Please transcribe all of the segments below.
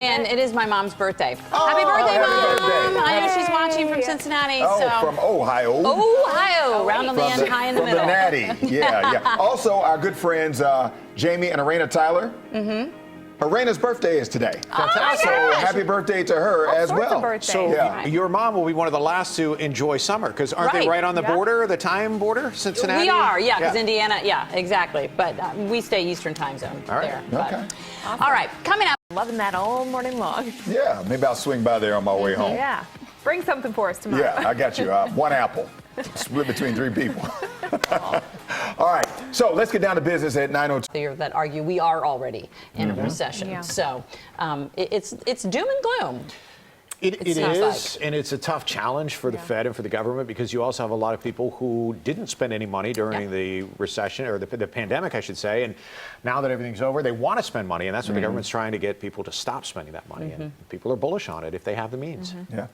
And it is my mom's birthday. Oh, happy birthday, happy Mom! birthday. I know she's watching from Cincinnati. Oh, so. from Ohio. Ohio, round on the end, high in the from middle. the Natty, yeah. Also, our good friends Jamie and Arena Tyler. Arena's birthday is today. Fantastic. So happy birthday to her as well. So your mom will be one of the last to enjoy summer, because aren't they right on the border, the time border, Cincinnati? We are, yeah, because Indiana, exactly. But we stay Eastern time zone there. Okay. Awesome. All right, coming up. Loving that all morning long. Yeah, maybe I'll swing by there on my way home. Yeah. Bring something for us tomorrow. Yeah, I got you. One apple. Split between 3 people. All right, so let's get down to business at 9:02. That argue we are already in a recession. Yeah. So it's doom and gloom. It is, and it's a tough challenge for the Fed and for the government, because you also have a lot of people who didn't spend any money during the recession, or the pandemic, I should say, and now that everything's over, they want to spend money, and that's what the government's trying to get people to stop spending that money, and people are bullish on it if they have the means. Yeah.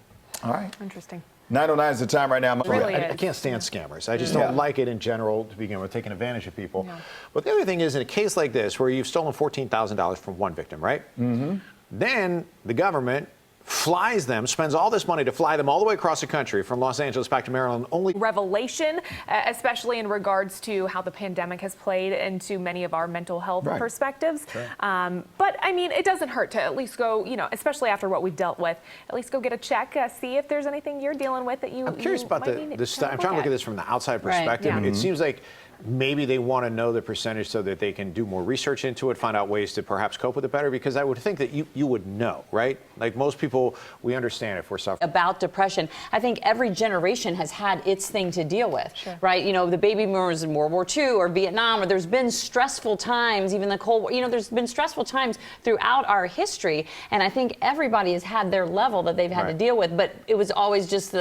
All right. Interesting. 9:09 is the time right now. I can't stand scammers. I just don't like it in general to begin with, taking advantage of people. Yeah. But the other thing is, in a case like this, where you've stolen $14,000 from one victim, right? Then the government flies them, spends all this money to fly them all the way across the country from Los Angeles back to Maryland. Only revelation, especially in regards to how the pandemic has played into many of our mental health perspectives. Sure. But I mean, it doesn't hurt to at least go, especially after what we've dealt with, at least go get a check, see if there's anything you're dealing with that I'm curious about this. I'm trying to look at this from the outside perspective. It seems like maybe they want to know the percentage so that they can do more research into it, find out ways to perhaps cope with it better, because I would think that you would know, right? Like most people, we understand if we're suffering. About depression, I think every generation has had its thing to deal with, right? The baby boomers in World War II or Vietnam, or there's been stressful times, even the Cold War, there's been stressful times throughout our history, and I think everybody has had their level that they've had to deal with, but it was always just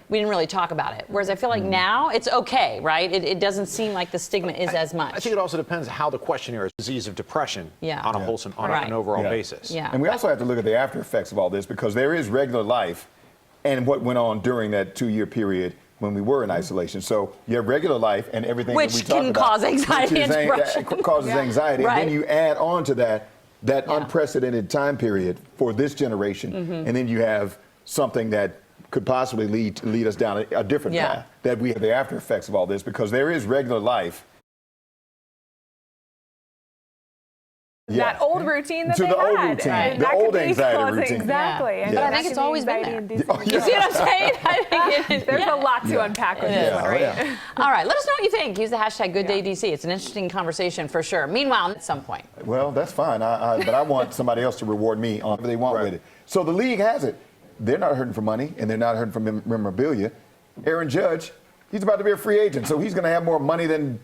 we didn't really talk about it. Whereas I feel like now it's okay, right? It doesn't seem like the stigma is as much. I think it also depends how the questionnaire is. Disease of depression on a wholesome, on an overall basis. Yeah. And we also have to look at the after effects of all this, because there is regular life and what went on during that 2-year period when we were in isolation. So you have regular life and everything that we talk about. Which can cause anxiety and depression. Causes anxiety. Right. And then you add on to that unprecedented time period for this generation. And then you have something that could possibly lead us down a different path, that we have the after effects of all this, because there is regular life. That old routine that they had. Old routine, the old anxiety routine. Exactly. But I think it's always been there. You see what I'm saying? I think there's a lot to unpack with this one, right? All right, let us know what you think. Use the hashtag GoodDayDC. It's an interesting conversation for sure. Meanwhile, at some point. Well, that's fine, but I want somebody else to reward me on whatever they want with it. So the league has it. They're not hurting for money, and they're not hurting for memorabilia. Aaron Judge, he's about to be a free agent, so he's going to have more money than,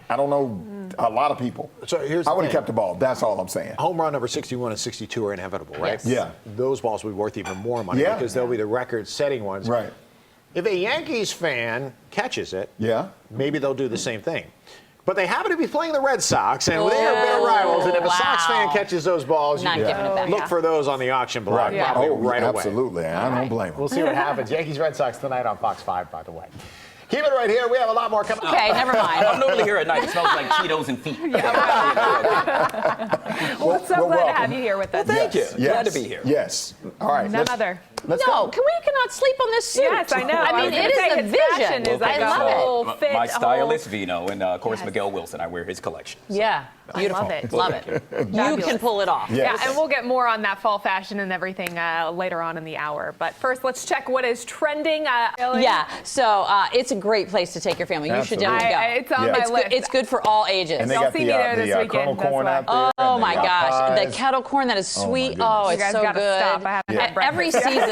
I don't know, a lot of people. So here's I would have kept the ball. That's all I'm saying. Home run number 61 and 62 are inevitable, right? Yes. Yeah. Those balls will be worth even more money because they'll be the record-setting ones. Right. If a Yankees fan catches it, maybe they'll do the same thing. But they happen to be playing the Red Sox, and they are bitter rivals. And if a Sox fan catches those balls, you look for those on the auction block probably right away. Absolutely. I don't blame them. We'll see what happens. Yankees-Red Sox tonight on Fox 5, by the way. Keep it right here. We have a lot more coming up. Okay, never mind. I'm normally here at night. It smells like Cheetos and feet. Well, so glad to have you here with us. Thank you. Glad to be here. Yes. All right. None other. Let's go. We cannot sleep on this suit? Yes, I know. I mean, it is a vision. I love it. My stylist, Vino, and of course, Miguel Wilson. I wear his collection. Yeah. Beautiful. Love it. You can pull it off. Yeah, and we'll get more on that fall fashion and everything later on in the hour. But first, let's check what is trending. So it's a great place to take your family. You should definitely go. It's on my list. It's good for all ages. And they Y'all got see me there this weekend. kernel corn out there. Oh my gosh, the kettle corn that is sweet. Oh, it's so good. Stop. I haven't had breakfast.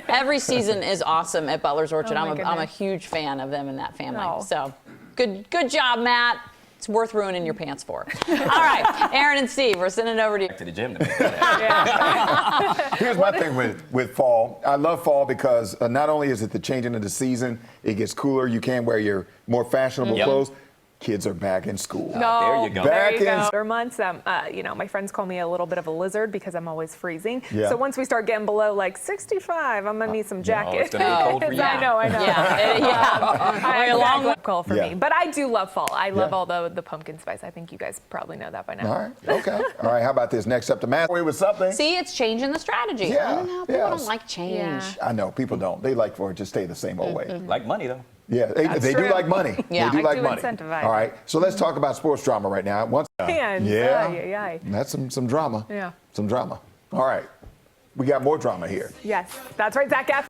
Every season is awesome at Butler's Orchard. I'm a huge fan of them and that family. So good job, Matt. It's worth ruining your pants for. All right, Aaron and Steve, we're sending it over to you. To the gym to make that. Here's my thing with fall. I love fall because not only is it the changing of the season, it gets cooler. You can wear your more fashionable clothes. Kids are back in school. No, there you go. Back There you in- go. For months, my friends call me a little bit of a lizard because I'm always freezing. Yeah. So once we start getting below like 65, I'm gonna need some Oh, jackets. it's gonna be cold for you. I know. Yeah. Exactly. Call for Yeah. me. But I do love fall. I love all the pumpkin spice. I think you guys probably know that by now. All right. Okay. All right. How about this? Next up, the math away with something. See, it's changing the strategy. Yeah, I don't know. People yes. don't like change. Yeah. I know people don't. They like for it to stay the same old way. Like money, though. Yeah, they do true. like money. Yeah. They do Like like to money. incentivize All right. So let's talk about sports drama right now. Hands. Yeah. Ay, ay, ay. That's some drama. Yeah. Some drama. All right. We got more drama here. Yes, that's right, Zac Efron.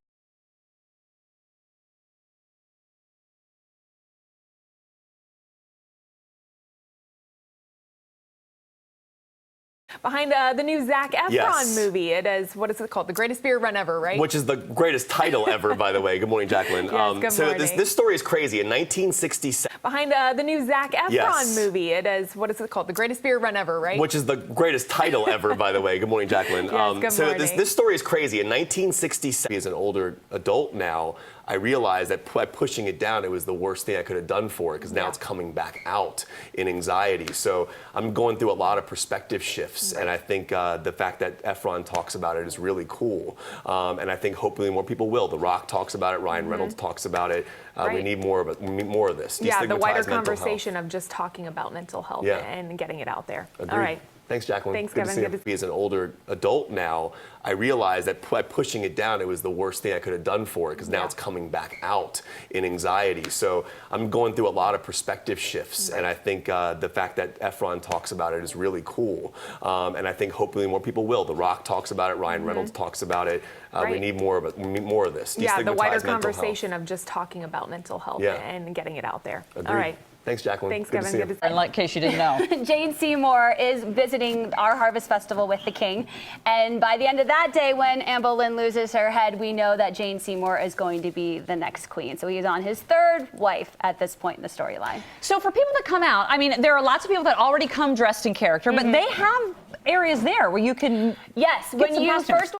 Behind the new Zac Efron Yes. movie. It is, what is it called? The Greatest Beer Run Ever, right? Which is the greatest title ever, by the way. Good morning, Jacqueline. Yes, good so morning. this story is crazy. In 1967, Behind the new Zac Efron Yes. movie. It is, what is it called? The Greatest Beer Run Ever, right? which is the greatest title ever, by the way. Good morning, Jacqueline. Yes, good so morning. this story is crazy. In 1967, as an older adult now, I realized that by pushing it down, it was the worst thing I could have done for it because now Yeah. it's coming back out in anxiety. So I'm going through a lot of perspective shifts, and I think the fact that Efron talks about it is really cool. And I think hopefully more people will. The Rock talks about it. Ryan Reynolds talks about it. We Right. need more of it. We need more of this. Yeah, the wider Destigmatize mental health. conversation of just talking about mental health Yeah. and getting it out there. Agreed. All right. Thanks, Jacqueline. Thanks, Good Kevin. to see Good you. As an older adult now, I realized that by pushing it down, it was the worst thing I could have done for it because now Yeah. it's coming back out in anxiety. So I'm going through a lot of perspective shifts, and I think the fact that Efron talks about it is really cool. And I think hopefully more people will. The Rock talks about it. Ryan Reynolds talks about it. We Right. need more of it. We need more of this. Yeah, the Destigmatize wider mental health. conversation of just talking about mental health Yeah. and getting it out there. Agreed. All right. Thanks, Jacqueline. Thanks, Good to Kevin. see you. Good to see In case you didn't know. Jane Seymour is visiting our Harvest Festival with the King. And by the end of that day, when Anne Boleyn loses her head, we know that Jane Seymour is going to be the next queen. So he's on his third wife at this point in the storyline. So for people that come out, I mean, there are lots of people that already come dressed in character, but they have areas there where you can Yes, get when some you costumes. first